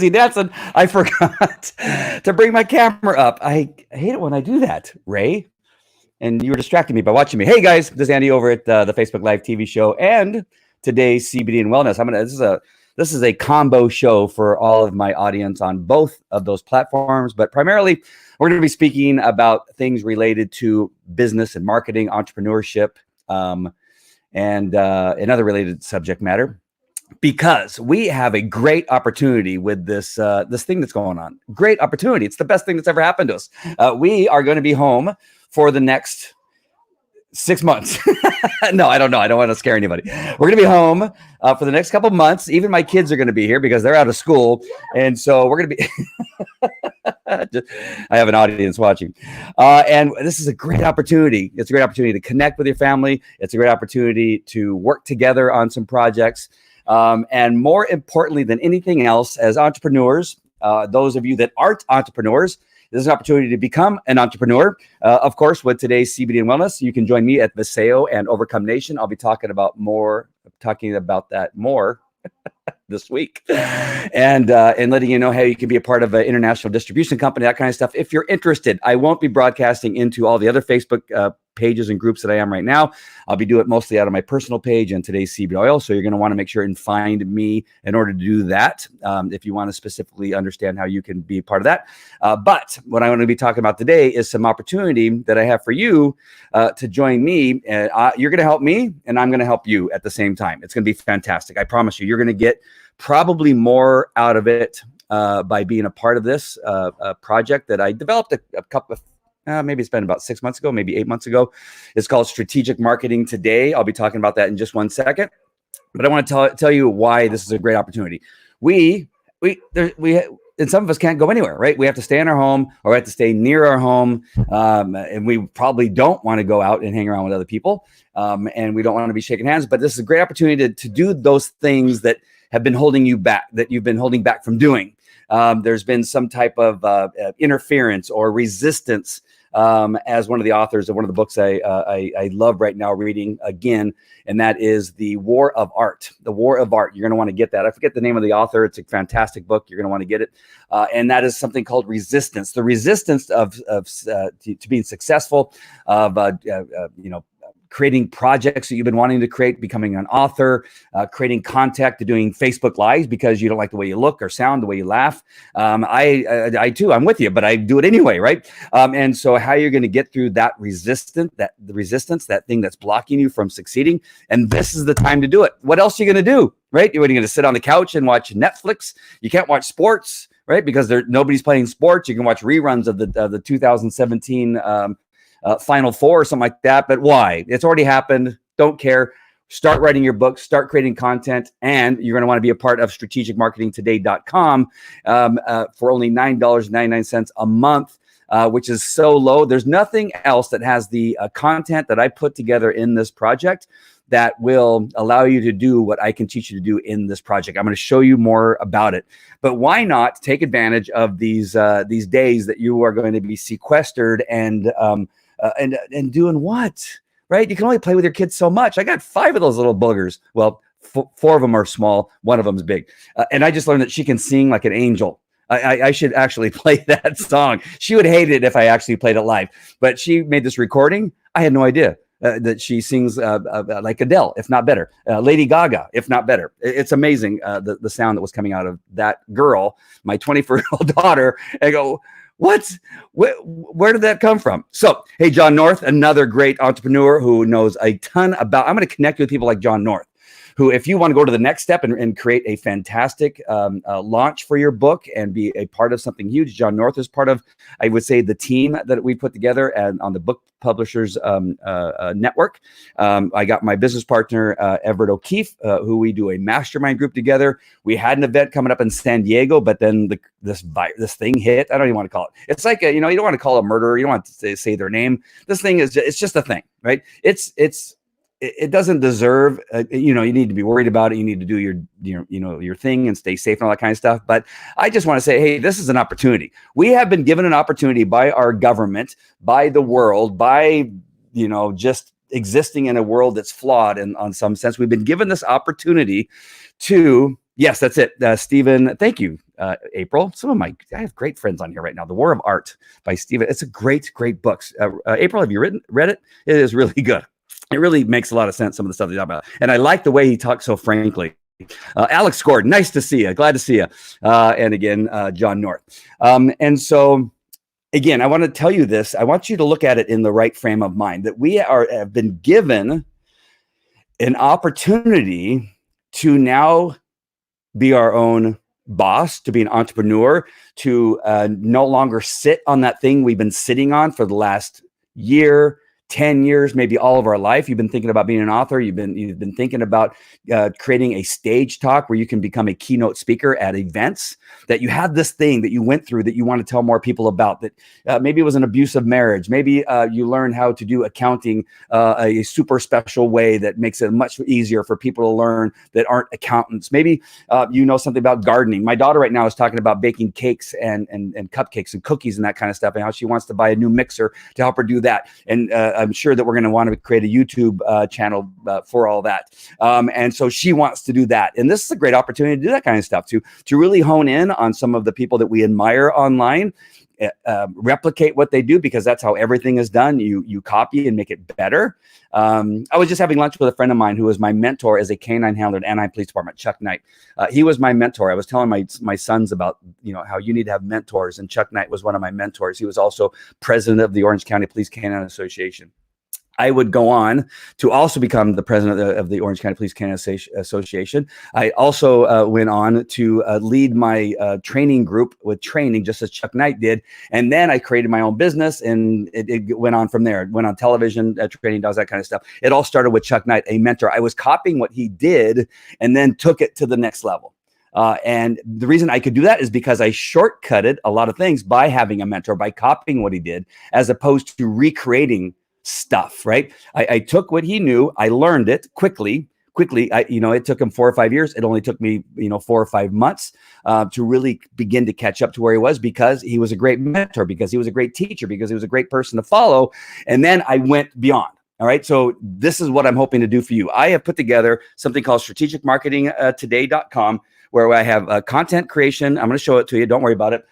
busy dancing, I forgot to bring my camera up. I hate it when I do that, Ray. And you were distracting me by watching me. Hey guys, this is Andy over at the Facebook Live TV show and today's CBD and Wellness. This is a combo show for all of my audience on both of those platforms, but primarily we're going to be speaking about things related to business and marketing, entrepreneurship, and another related subject matter. Because we have a great opportunity with this thing that's going on. Great opportunity. It's the best thing that's ever happened to us. We are going to be home for the next 6 months. No, I don't know. I don't want to scare anybody. We're going to be home for the next couple of months. Even my kids are going to be here because they're out of school. And so we're going to be... I have an audience watching. And this is a great opportunity. It's a great opportunity to connect with your family. It's a great opportunity to work together on some projects. And more importantly than anything else, as entrepreneurs, those of you that aren't entrepreneurs, this is an opportunity to become an entrepreneur. Of course, with today's CBD and Wellness, you can join me at Viseo and Overcome Nation. I'll be talking about that more this week, and letting you know how you can be a part of an international distribution company, that kind of stuff. If you're interested, I won't be broadcasting into all the other Facebook pages and groups that I am right now. I'll be doing it mostly out of my personal page and today's CBD oil. So you're going to want to make sure and find me in order to do that. If you want to specifically understand how you can be part of that. But what I want to be talking about today is some opportunity that I have for you to join me. You're going to help me and I'm going to help you at the same time. It's going to be fantastic. I promise you, you're going to get probably more out of it by being a part of this project that I developed a couple of maybe it's been about 6 months ago, maybe 8 months ago. It's called Strategic Marketing Today. I'll be talking about that in just 1 second. But I want to tell you why this is a great opportunity. We and some of us can't go anywhere, right? We have to stay in our home or we have to stay near our home. And we probably don't want to go out and hang around with other people. And we don't want to be shaking hands. But this is a great opportunity to do those things that have been holding you back, that you've been holding back from doing. There's been some type of interference or resistance. As one of the authors of one of the books I love right now reading again, and that is The War of Art. The War of Art. You're going to want to get that. I forget the name of the author. It's a fantastic book. You're going to want to get it. And that is something called resistance. The resistance to being successful, of creating projects that you've been wanting to create, becoming an author, creating content, to doing Facebook Lives because you don't like the way you look or sound, the way you laugh. I too, I'm with you, but I do it anyway, right? And so how you're going to get through that resistance, that thing that's blocking you from succeeding. And this is the time to do it. What else are you going to do, right? You're going to sit on the couch and watch Netflix. You can't watch sports, right? Because nobody's playing sports. You can watch reruns of the 2017 Final Four or something like that. But why? It's already happened. Don't care. Start writing your book, start creating content, and you're going to want to be a part of strategicmarketingtoday.com for only $9.99 a month, which is so low. There's nothing else that has the content that I put together in this project that will allow you to do what I can teach you to do in this project. I'm going to show you more about it. But why not take advantage of these days that you are going to be sequestered and doing what, right? You can only play with your kids so much. I got 5 of those little boogers. Well, 4 of them are small. 1 of them is big. And I just learned that she can sing like an angel. I should actually play that song. She would hate it if I actually played it live, but she made this recording. I had no idea that she sings like Adele, if not better. Lady Gaga, if not better. It's amazing, the sound that was coming out of that girl, my 24-year-old daughter. I go, where did that come from? So, hey, John North, another great entrepreneur who knows a ton about, I'm going to connect you with people like John North, who, if you want to go to the next step and create a fantastic launch for your book and be a part of something huge, John North is part of, I would say, the team that we put together and on the Book Publishers Network. I got my business partner, Everett O'Keefe, who we do a mastermind group together. We had an event coming up in San Diego, but then this thing hit. I don't even want to call it. It's like, you don't want to call a murderer. You don't want to say their name. This thing is, it's just a thing, right? It doesn't deserve, you need to be worried about it. You need to do your thing and stay safe and all that kind of stuff. But I just want to say, hey, this is an opportunity. We have been given an opportunity by our government, by the world, by, just existing in a world that's flawed in on some sense. We've been given this opportunity to Yes, that's it. Stephen, thank you, April. I have great friends on here right now. The War of Art by Stephen. It's a great, great book. April, have you read it? It is really good. It really makes a lot of sense, some of the stuff they talk about. And I like the way he talks so frankly. Alex Gordon, nice to see you. Glad to see you. And again, John North. And so, again, I want to tell you this. I want you to look at it in the right frame of mind, that we have been given an opportunity to now be our own boss, to be an entrepreneur, to no longer sit on that thing we've been sitting on for the last year, 10 years, maybe all of our life. You've been thinking about being an author. You've been thinking about creating a stage talk where you can become a keynote speaker at events, that you have this thing that you went through that you want to tell more people about, that maybe it was an abusive marriage. Maybe you learned how to do accounting a super special way that makes it much easier for people to learn that aren't accountants. Maybe you know something about gardening. My daughter right now is talking about baking cakes and cupcakes and cookies and that kind of stuff, and how she wants to buy a new mixer to help her do that. And I'm sure that we're going to want to create a YouTube channel for all that. And so she wants to do that. And this is a great opportunity to do that kind of stuff, to really hone in on some of the people that we admire online, replicate what they do, because that's how everything is done. You copy and make it better. I was just having lunch with a friend of mine who was my mentor as a canine handler at Anaheim Police Department, Chuck Knight. He was my mentor. I was telling my sons about, how you need to have mentors, and Chuck Knight was one of my mentors. He was also president of the Orange County Police Canine Association. I would go on to also become the president of the Orange County Police Canine Association. I also went on to lead my training group with training, just as Chuck Knight did. And then I created my own business, and it went on from there. It went on television, training does that kind of stuff. It all started with Chuck Knight, a mentor. I was copying what he did and then took it to the next level. And the reason I could do that is because I shortcutted a lot of things by having a mentor, by copying what he did, as opposed to recreating stuff, right? I took what he knew, I learned it quickly. It took him 4 or 5 years. It only took me, 4 or 5 months to really begin to catch up to where he was, because he was a great mentor, because he was a great teacher, because he was a great person to follow. And then I went beyond. All right. So this is what I'm hoping to do for you. I have put together something called strategicmarketingtoday.com, where I have content creation. I'm going to show it to you. Don't worry about it.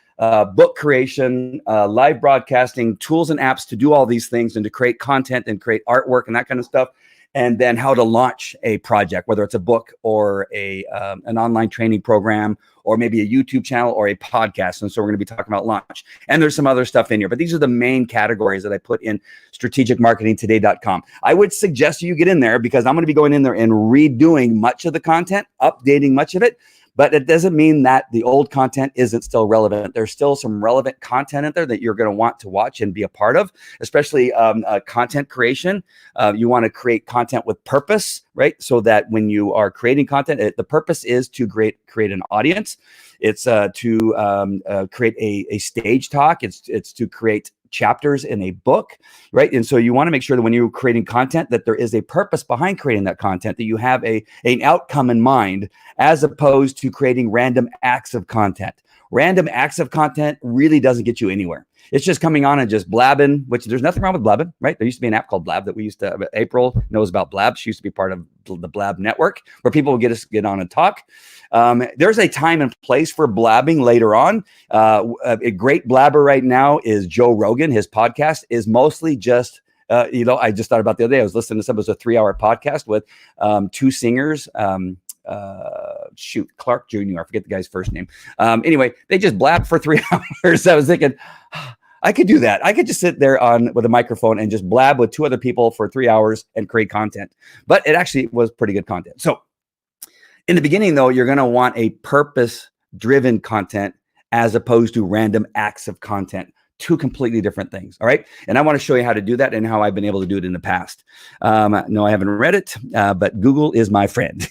Book creation, live broadcasting, tools and apps to do all these things, and to create content and create artwork and that kind of stuff. And then how to launch a project, whether it's a book or an online training program, or maybe a YouTube channel or a podcast. And so we're going to be talking about launch. And there's some other stuff in here, but these are the main categories that I put in strategicmarketingtoday.com. I would suggest you get in there, because I'm going to be going in there and redoing much of the content, updating much of it. But it doesn't mean that the old content isn't still relevant. There's still some relevant content in there that you're going to want to watch and be a part of, especially content creation. You want to create content with purpose, right? So that when you are creating content, the purpose is to create an audience. It's to create a stage talk. It's to create chapters in a book, right? And so you want to make sure that when you're creating content, that there is a purpose behind creating that content, that you have an outcome in mind, as opposed to creating random acts of content. Random acts of content really doesn't get you anywhere. It's just coming on and just blabbing, which there's nothing wrong with blabbing, right? There used to be an app called Blab that we used to, April knows about Blab. She used to be part of the Blab network, where people would get on and talk. There's a time and place for blabbing later on. A great blabber right now is Joe Rogan. His podcast is mostly just, I just thought about the other day, I was listening to something, it was a 3-hour podcast with 2 singers, Clark Jr. I forget the guy's first name. Anyway, they just blabbed for 3 hours. I was thinking, I could do that. I could just sit there with a microphone and just blab with 2 other people for 3 hours and create content. But it actually was pretty good content. So in the beginning, though, you're going to want a purpose-driven content, as opposed to random acts of content. 2 completely different things. All right. And I want to show you how to do that and how I've been able to do it in the past. No, I haven't read it, but Google is my friend.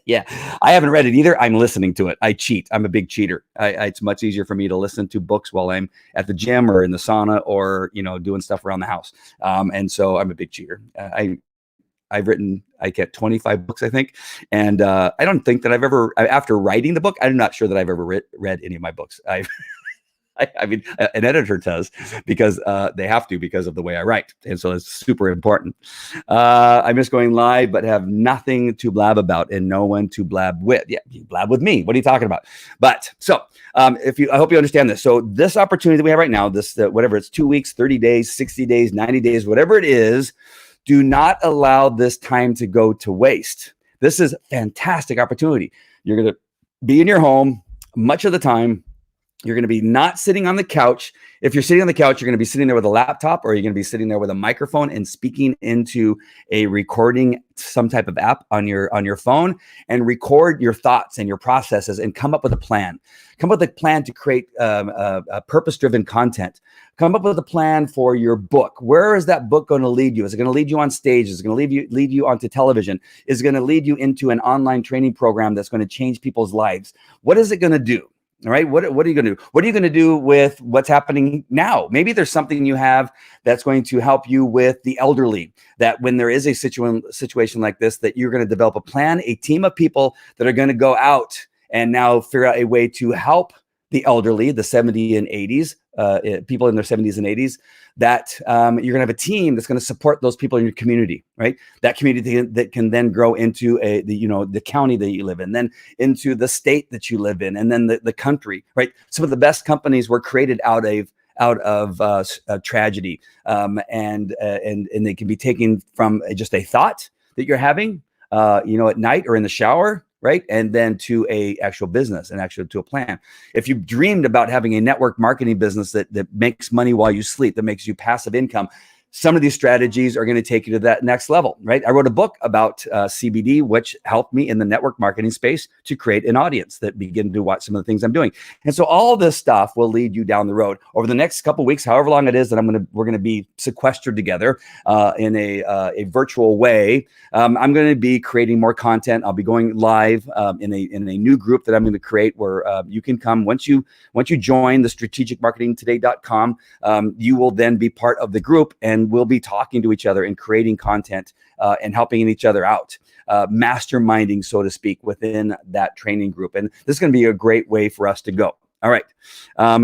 Yeah, I haven't read it either. I'm listening to it. I cheat. I'm a big cheater. It's much easier for me to listen to books while I'm at the gym or in the sauna, or, doing stuff around the house. And so I'm a big cheater. I've written, I get 25 books, I think. And I don't think that I've ever, after writing the book, I'm not sure that I've ever read any of my books. I mean, an editor does because they have to because of the way I write. And so it's super important. I miss going live, but have nothing to blab about and no one to blab with. Yeah, you blab with me. What are you talking about? But so I hope you understand this. So this opportunity that we have right now, this, whatever it's 2 weeks, 30 days, 60 days, 90 days, whatever it is, do not allow this time to go to waste. This is a fantastic opportunity. You're going to be in your home much of the time. You're going to be not sitting on the couch. If you're sitting on the couch, you're going to be sitting there with a laptop, or you're going to be sitting there with a microphone and speaking into a recording, some type of app on your phone, and record your thoughts and your processes and come up with a plan. Come up with a plan to create a purpose-driven content. Come up with a plan for your book. Where is that book going to lead you? Is it going to lead you on stage? Is it going to lead you onto television? Is it going to lead you into an online training program that's going to change people's lives? What is it going to do? All right. What are you going to do? What are you going to do with what's happening now? Maybe there's something you have that's going to help you with the elderly, that when there is a situation like this, that you're going to develop a plan, a team of people that are going to go out and now figure out a way to help the elderly, the 70 and 80s, people in their 70s and 80s, that you're going to have a team that's going to support those people in your community, right? That community that can then grow into the county that you live in, then into the state that you live in, and then the country, right? Some of the best companies were created out of tragedy, and they can be taken from just a thought that you're having, at night or in the shower, right? And then to a actual business and actually to a plan. If you've dreamed about having a network marketing business that makes money while you sleep, that makes you passive income, some of these strategies are going to take you to that next level, right? I wrote a book about CBD, which helped me in the network marketing space to create an audience that begin to watch some of the things I'm doing. And so all this stuff will lead you down the road over the next couple of weeks, however long it is that we're going to be sequestered together in a virtual way. I'm going to be creating more content. I'll be going live in a new group that I'm going to create where you can come once you join the strategicmarketingtoday.com. You will then be part of the group, and we'll be talking to each other and creating content and helping each other out, masterminding, so to speak, within that training group. And this is going to be a great way for us to go. All right.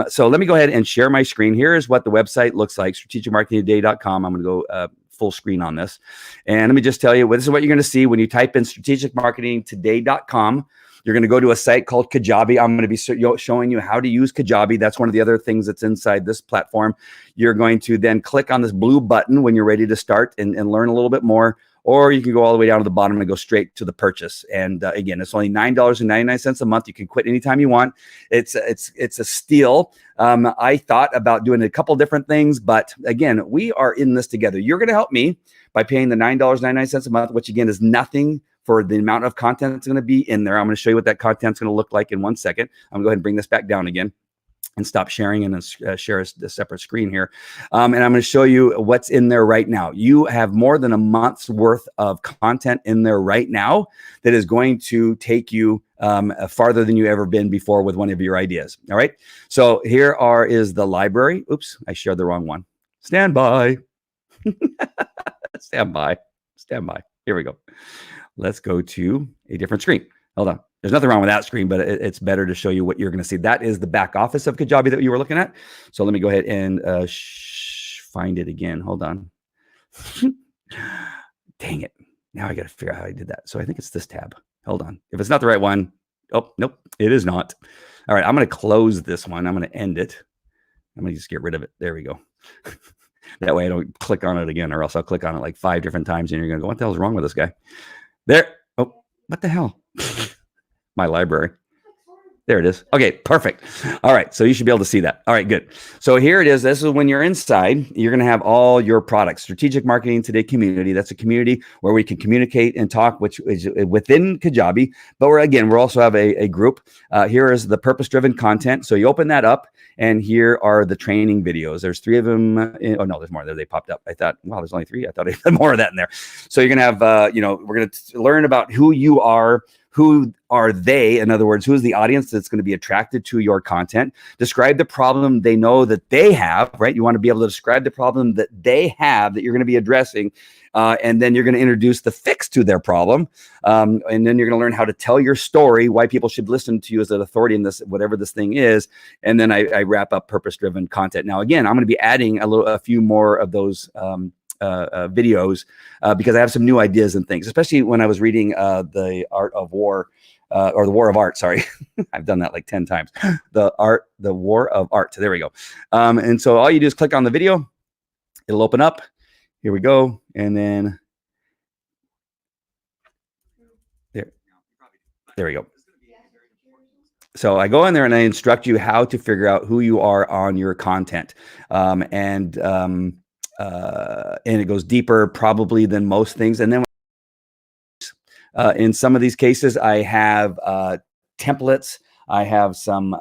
So let me go ahead and share my screen. Here is what the website looks like, strategicmarketingtoday.com. I'm going to go full screen on this. And let me just tell you, this is what you're going to see when you type in strategicmarketingtoday.com. You're going to go to a site called Kajabi. I'm going to be showing you how to use Kajabi. That's one of the other things that's inside this platform. You're going to then click on this blue button when you're ready to start and learn a little bit more. Or you can go all the way down to the bottom and go straight to the purchase. And again, it's only $9.99 a month. You can quit anytime you want. It's a steal. I thought about doing a couple different things, but again, we are in this together. You're going to help me by paying the $9.99 a month, which again is nothing for the amount of content that's going to be in there. I'm going to show you what that content's going to look like in 1 second. I'm going to go ahead and bring this back down again and stop sharing and share a separate screen here. And I'm going to show you what's in there right now. You have more than a month's worth of content in there right now that is going to take you farther than you ever been before with one of your ideas. All right. So here is the library. Oops, I shared the wrong one. Stand by. Stand by. Here we go. Let's go to a different screen. Hold on. There's nothing wrong with that screen, but it's better to show you what you're going to see. That is the back office of Kajabi that you were looking at. So let me go ahead and find it again. Hold on. Dang it. Now I got to figure out how I did that. So I think it's this tab. Hold on. If it's not the right one. Oh, nope. It is not. All right. I'm going to close this one. I'm going to end it. I'm going to just get rid of it. There we go. That way I don't click on it again, or else I'll click on it like 5 different times and you're going to go, what the hell is wrong with this guy? There. Oh, what the hell? My library. There it is. Okay, perfect. All right, so you should be able to see that. All right, good. So here it is. This is when you're inside. You're going to have all your products. Strategic Marketing Today community. That's a community where we can communicate and talk, which is within Kajabi. But we're also have a group. Here is the purpose-driven content. So you open that up, and here are the training videos. There's 3 of them. Oh no, there's more there. They popped up. I thought, wow, there's only 3. I thought I had more of that in there. So you're going to have, we're going to learn about who you are. Who are they? In other words, who is the audience that's going to be attracted to your content? Describe the problem they know that they have, right? You want to be able to describe the problem that they have that you're going to be addressing. and then you're going to introduce the fix to their problem, and then you're going to learn how to tell your story, why people should listen to you as an authority in this, whatever this thing is, and then I wrap up purpose-driven content. Now, again, I'm going to be adding a few more of those videos because I have some new ideas and things, especially when I was reading The Art of War. Or The War of Art, sorry. I've done that like 10 times. The War of Art. There we go. And so all you do is click on the video. It'll open up. Here we go. And then there we go. So I go in there and I instruct you how to figure out who you are on your content. And it goes deeper probably than most things. And then in some of these cases, I have templates. I have some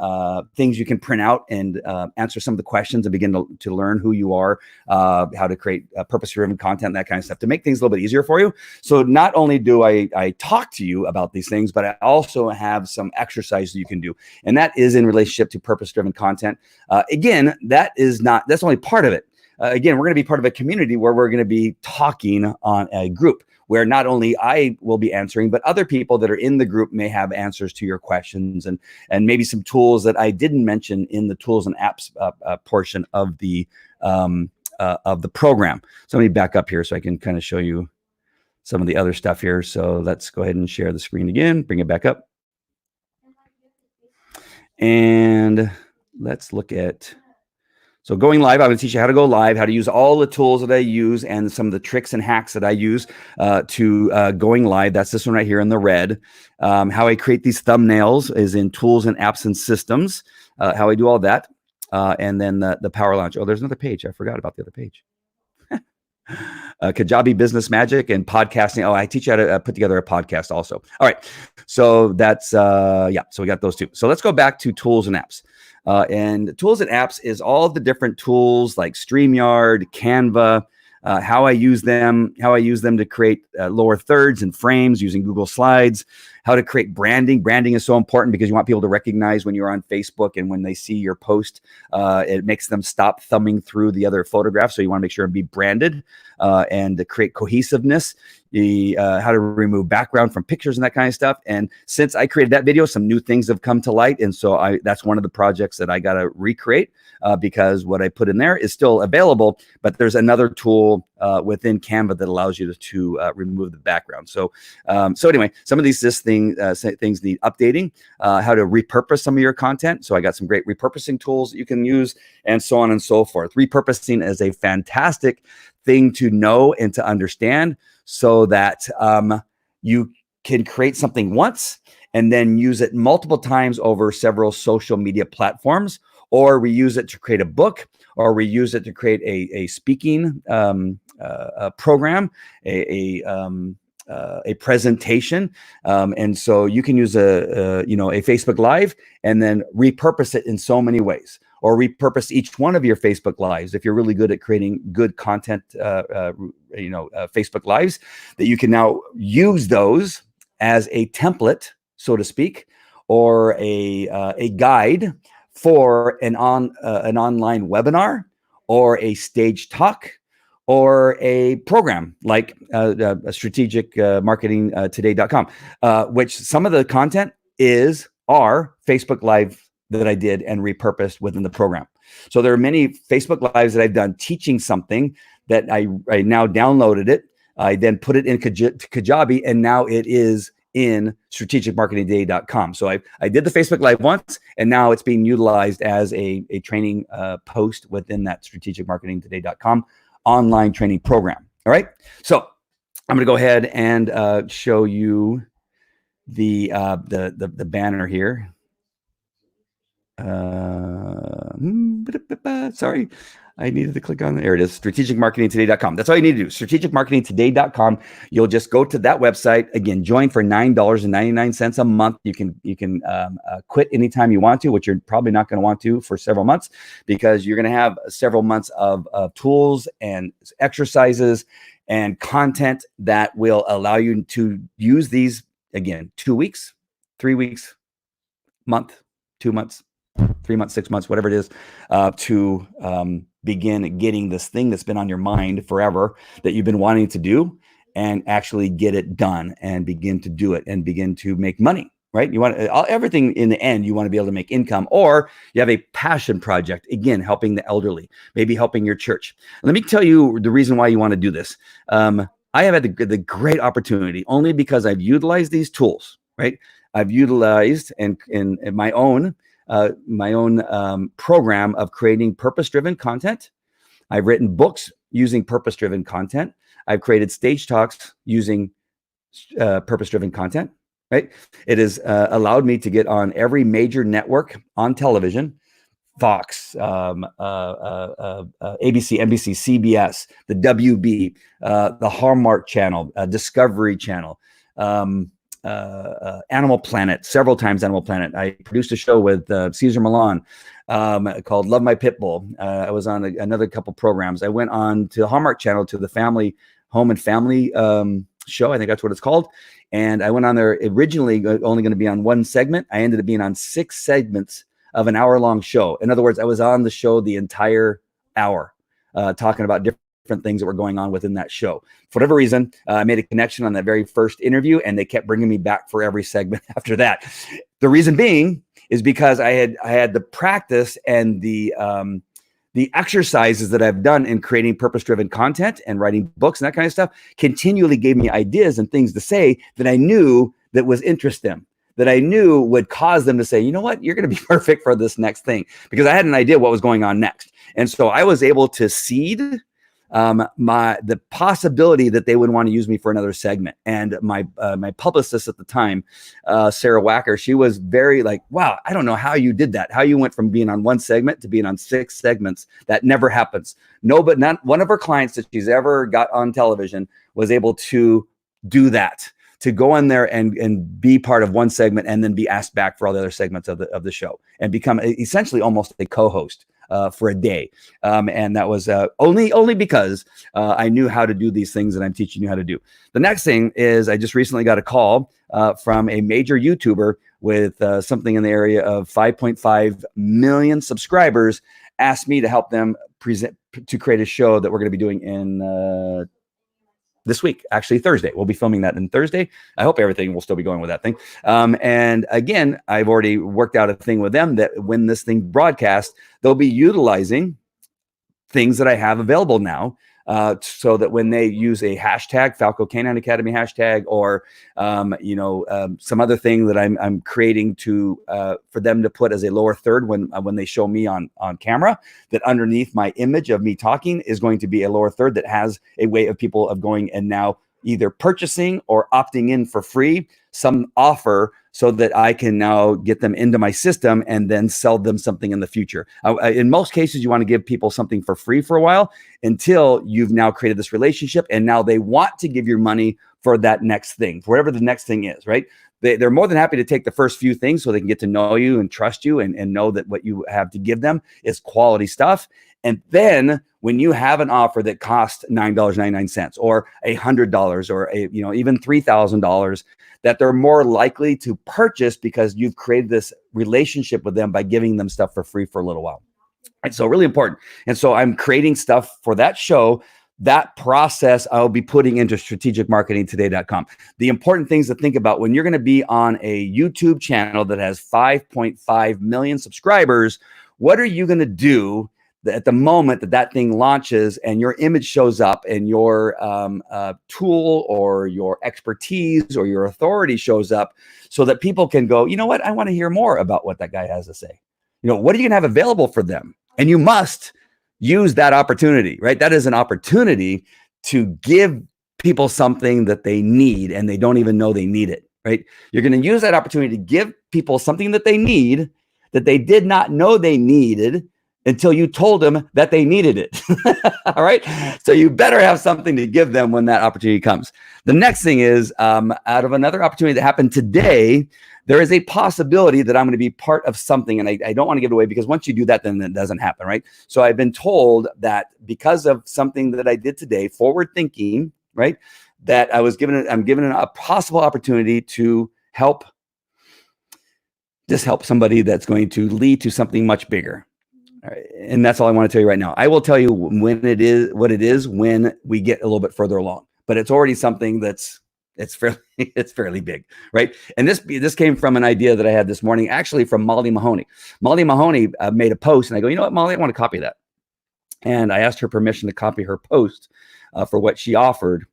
things you can print out and answer some of the questions and begin to learn who you are, how to create purpose-driven content, that kind of stuff, to make things a little bit easier for you. So not only do I talk to you about these things, but I also have some exercises you can do. And that is in relationship to purpose-driven content. Again, that's only part of it. Again, we're going to be part of a community where we're going to be talking on a group, where not only I will be answering, but other people that are in the group may have answers to your questions, and maybe some tools that I didn't mention in the tools and apps portion of the program. So let me back up here so I can kind of show you some of the other stuff here. So let's go ahead and share the screen again, bring it back up. And let's look at, so going live, I'm going to teach you how to go live, how to use all the tools that I use and some of the tricks and hacks that I use to going live. That's this one right here in the red. How I create these thumbnails is in tools and apps and systems, how I do all that. And then the power launch. Oh, there's another page. I forgot about the other page. Kajabi Business Magic and podcasting. Oh, I teach you how to put together a podcast also. All right. So that's, yeah, so we got those two. So let's go back to tools and apps. And tools and apps is all the different tools like StreamYard, Canva, how I use them to create lower thirds and frames using Google Slides, how to create branding. Branding is so important because you want people to recognize when you're on Facebook, and when they see your post, it makes them stop thumbing through the other photographs. So you want to make sure and be branded and to create cohesiveness. How to remove background from pictures and that kind of stuff. And since I created that video, some new things have come to light. And so that's one of the projects that I got to recreate because what I put in there is still available, but there's another tool within Canva that allows you to remove the background. So anyway, some of these things need updating, how to repurpose some of your content. So I got some great repurposing tools that you can use, and so on and so forth. Repurposing is a fantastic thing to know and to understand, so that you can create something once and then use it multiple times over several social media platforms, or reuse it to create a book, or reuse it to create a speaking program, a presentation. And so you can use a Facebook Live and then repurpose it in so many ways, or repurpose each one of your Facebook Lives. If you're really good at creating good content, Facebook Lives, that you can now use those as a template, so to speak, or a guide for an online webinar, or a stage talk, or a program like a strategic marketing today.com, which some of the content are Facebook Live that I did and repurposed within the program. So there are many Facebook Lives that I've done teaching something that I now downloaded it. I then put it in Kajabi, and now it is in strategicmarketingtoday.com. So I did the Facebook Live once, and now it's being utilized as a training post within that strategicmarketingtoday.com online training program. All right. So I'm going to go ahead and show you the banner here. Sorry, I needed to click on there. It is strategicmarketingtoday.com. That's all you need to do. Strategicmarketingtoday.com. You'll just go to that website. Again, join for $9.99 a month. You can quit anytime you want to, which you're probably not going to want to for several months, because you're going to have several months of tools and exercises and content that will allow you to use these, again, 2 weeks, 3 weeks, month, 2 months, 3 months, 6 months, whatever it is, to begin getting this thing that's been on your mind forever that you've been wanting to do, and actually get it done and begin to do it and begin to make money, right? You want everything in the end, you want to be able to make income, or you have a passion project, again, helping the elderly, maybe helping your church. Let me tell you the reason why you want to do this. I have had the great opportunity only because I've utilized these tools, right? I've utilized in my own program of creating purpose-driven content. I've written books using purpose-driven content. I've created stage talks using purpose-driven content, right? It has allowed me to get on every major network on television, Fox, ABC, NBC, CBS, the WB, the Hallmark Channel, Discovery Channel, Animal Planet, several times Animal Planet. I produced a show with Cesar Millan called Love My Pitbull. I was on another couple programs. I went on to Hallmark Channel to the Family Home and Family show. I think that's what it's called. And I went on there originally only going to be on one segment. I ended up being on 6 segments of an hour-long show. In other words, I was on the show the entire hour, talking about different things that were going on within that show. For whatever reason, I made a connection on that very first interview, and they kept bringing me back for every segment after that. The reason being is because I had the practice and the exercises that I've done in creating purpose-driven content and writing books and that kind of stuff continually gave me ideas and things to say that I knew that was interest them, that I knew would cause them to say, you know what, you're going to be perfect for this next thing, because I had an idea what was going on next. And so I was able to seed the possibility that they would want to use me for another segment. And my publicist at the time, Sarah Wacker, she was very like, wow, I don't know how you did that. How you went from being on one segment to being on 6 segments. That never happens. No, but not one of her clients that she's ever got on television was able to do that, to go in there and be part of one segment and then be asked back for all the other segments of the show and become essentially almost a co-host for a day. And that was only because I knew how to do these things that I'm teaching you how to do. The next thing is I just recently got a call from a major YouTuber with something in the area of 5.5 million subscribers, asked me to help them to create a show that we're going to be doing in this week, actually Thursday. We'll be filming that in Thursday. I hope everything will still be going with that thing. And again, I've already worked out a thing with them that when this thing broadcasts, they'll be utilizing things that I have available now, so that when they use a hashtag, Falco Canine Academy hashtag, or some other thing that I'm creating to for them to put as a lower third when they show me on camera, that underneath my image of me talking is going to be a lower third that has a way of people of going and now either purchasing or opting in for free some offer, so that I can now get them into my system and then sell them something in the future. In most cases, you want to give people something for free for a while until you've now created this relationship, and now they want to give you money for that next thing, for whatever the next thing is, right? They're more than happy to take the first few things so they can get to know you and trust you and know that what you have to give them is quality stuff. And then when you have an offer that costs $9.99 or $100 or even $3,000, that they're more likely to purchase because you've created this relationship with them by giving them stuff for free for a little while. And so really important. And so I'm creating stuff for that show. That process I'll be putting into strategicmarketingtoday.com. The important things to think about when you're going to be on a YouTube channel that has 5.5 million subscribers, what are you going to do at the moment that thing launches and your image shows up and your tool or your expertise or your authority shows up, so that people can go, you know what, I want to hear more about what that guy has to say. What are you going to have available for them? And you must use that opportunity, right? That is an opportunity to give people something that they need and they don't even know they need it, right? You're going to use that opportunity to give people something that they need that they did not know they needed until you told them that they needed it. All right. So you better have something to give them when that opportunity comes. The next thing is out of another opportunity that happened today, there is a possibility that I'm going to be part of something. And I don't want to give it away, because once you do that, then it doesn't happen. Right. So I've been told that because of something that I did today, forward thinking, right, that I'm given a possible opportunity to help somebody that's going to lead to something much bigger. All right. And that's all I want to tell you right now. I will tell you when it is what it is when we get a little bit further along. But it's already something that's it's fairly big, right? And this came from an idea that I had this morning, actually from Molly Mahoney. Molly Mahoney made a post, and I go, you know what, Molly, I want to copy that. And I asked her permission to copy her post for what she offered.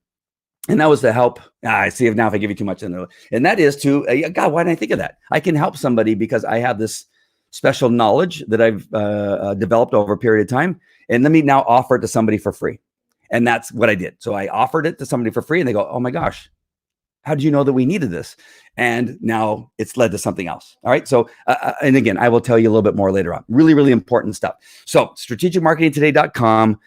And that was to help. I see now if I give you too much, and that is to God. Why didn't I think of that? I can help somebody because I have this special knowledge that I've developed over a period of time, and let me now offer it to somebody for free. And that's what I did. So I offered it to somebody for free, and they go, "Oh my gosh, how did you know that we needed this?" And now it's led to something else. All right. So, and again, I will tell you a little bit more later on. Really, really important stuff. So strategicmarketingtoday.com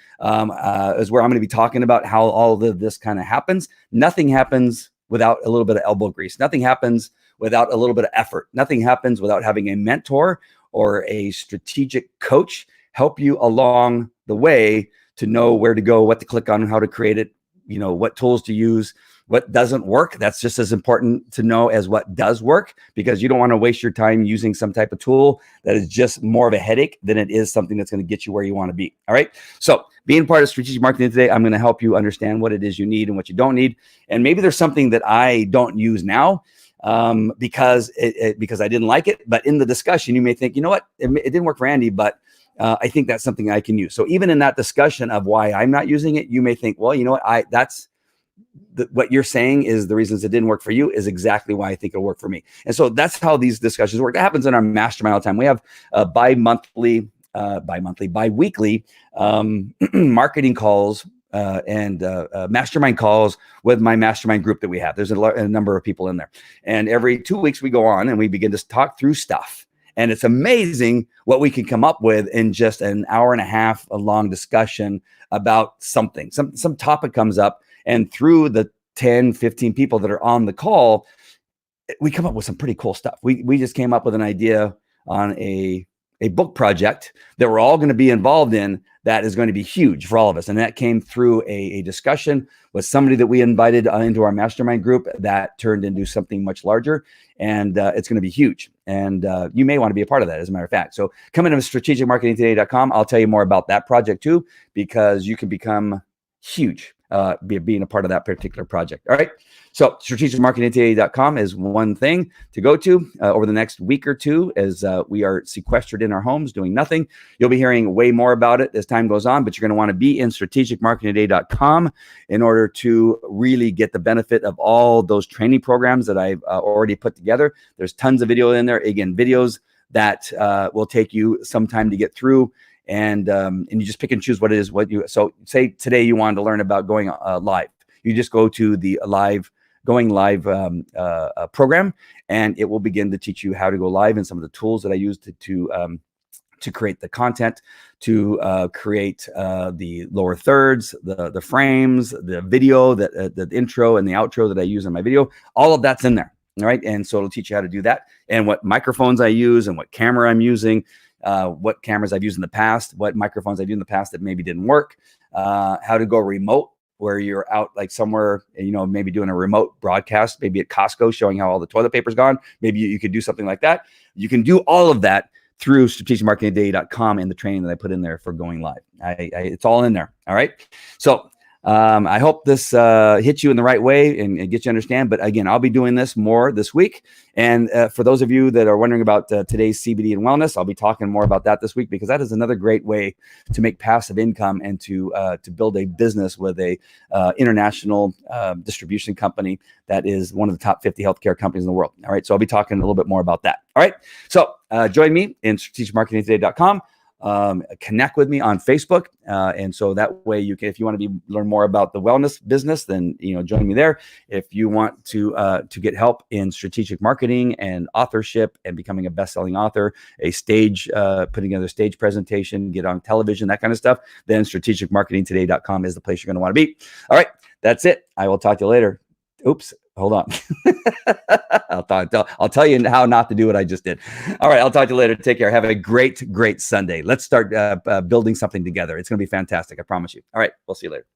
is where I'm going to be talking about how all of this kind of happens. Nothing happens without a little bit of elbow grease. Nothing happens without a little bit of effort. Nothing happens without having a mentor or a strategic coach help you along the way to know where to go, what to click on, how to create it, what tools to use. What doesn't work, that's just as important to know as what does work, because you don't want to waste your time using some type of tool that is just more of a headache than it is something that's going to get you where you want to be. All right. So being part of Strategic Marketing Today, I'm going to help you understand what it is you need and what you don't need. And maybe there's something that I don't use now because I didn't like it. But in the discussion, you may think, you know what, it didn't work for Andy, but I think that's something I can use. So even in that discussion of why I'm not using it, you may think, well, you know what, what you're saying is the reasons it didn't work for you is exactly why I think it'll work for me. And so that's how these discussions work. That happens in our mastermind all the time. We have bi-weekly marketing calls and mastermind calls with my mastermind group that we have. There's a number of people in there. And every 2 weeks we go on and we begin to talk through stuff. And it's amazing what we can come up with in just an hour and a half, a long discussion about something. Some topic comes up. And through the 10, 15 people that are on the call, we come up with some pretty cool stuff. We just came up with an idea on a book project that we're all going to be involved in that is going to be huge for all of us. And that came through a discussion with somebody that we invited into our mastermind group that turned into something much larger. And it's going to be huge. And you may want to be a part of that, as a matter of fact. So come into strategicmarketingtoday.com. I'll tell you more about that project too, because you can become huge being a part of that particular project. All right. So strategicmarketingtoday.com is one thing to go to over the next week or two as we are sequestered in our homes doing nothing. You'll be hearing way more about it as time goes on, but you're going to want to be in strategicmarketingtoday.com in order to really get the benefit of all those training programs that I've already put together. There's tons of video in there. Again, videos that will take you some time to get through. And you just pick and choose what it is, so say today you wanted to learn about going live. You just go to the going live program, and it will begin to teach you how to go live and some of the tools that I use to create the content, to create the lower thirds, the frames, the video, the intro and the outro that I use in my video. All of that's in there. All right. And so it'll teach you how to do that and what microphones I use and what camera I'm using. What cameras I've used in the past, what microphones I've used in the past that maybe didn't work, how to go remote where you're out like somewhere, maybe doing a remote broadcast, maybe at Costco showing how all the toilet paper's gone. Maybe you could do something like that. You can do all of that through strategicmarketingtoday.com and the training that I put in there for going live. It's all in there. All right. So I hope this hits you in the right way and gets you to understand. But again, I'll be doing this more this week. And for those of you that are wondering about today's CBD and wellness, I'll be talking more about that this week, because that is another great way to make passive income and to build a business with a international distribution company that is one of the top 50 healthcare companies in the world. All right. So I'll be talking a little bit more about that. All right. So join me in strategicmarketingtoday.com. Connect with me on Facebook. And so that way you can, if you want to learn more about the wellness business, then, join me there. If you want to get help in strategic marketing and authorship and becoming a best-selling author, putting together a stage presentation, get on television, that kind of stuff, then strategicmarketingtoday.com is the place you're going to want to be. All right. That's it. I will talk to you later. Oops. Hold on. I'll tell you how not to do what I just did. All right. I'll talk to you later. Take care. Have a great Sunday. Let's start building something together. It's going to be fantastic. I promise you. All right. We'll see you later.